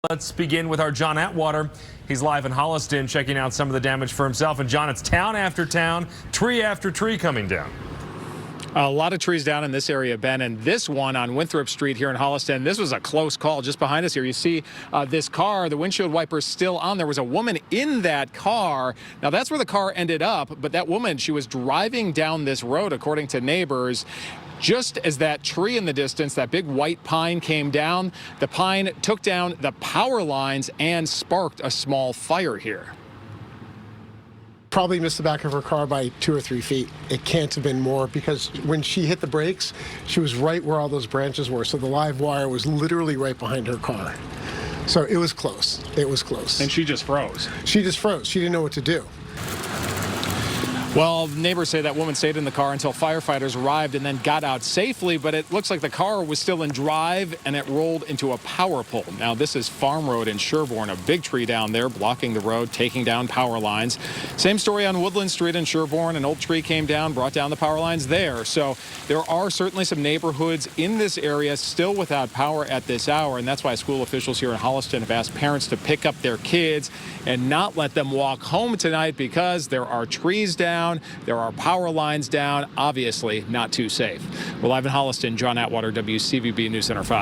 Let's begin with our John Atwater. He's live in Holliston checking out some of the damage for himself. And John, it's town after town, tree after tree coming down. A lot of trees down in this area, Ben, and this one on Winthrop Street here in Holliston, this was a close call just behind us here. You see this car, the windshield wipers still on. There was a woman in that car. Now, that's where the car ended up, but that woman, she was driving down this road, according to neighbors. Just as that tree in the distance, that big white pine came down, the pine took down the power lines and sparked a small fire here. Probably missed the back of her car by 2 or 3 feet. It can't have been more because when she hit the brakes, she was right where all those branches were. So the live wire was literally right behind her car. So it was close. It was close. And she just froze. She just froze. She didn't know what to do. Well, neighbors say that woman stayed in the car until firefighters arrived and then got out safely, but it looks like the car was still in drive and it rolled into a power pole. Now, this is Farm Road in Sherborn, a big tree down there blocking the road, taking down power lines. Same story on Woodland Street in Sherborn. An old tree came down, brought down the power lines there. So there are certainly some neighborhoods in this area still without power at this hour, and that's why school officials here in Holliston have asked parents to pick up their kids and not let them walk home tonight because there are trees down. There are power lines down, obviously not too safe. We're live in Holliston. John Atwater, WCVB News Center 5.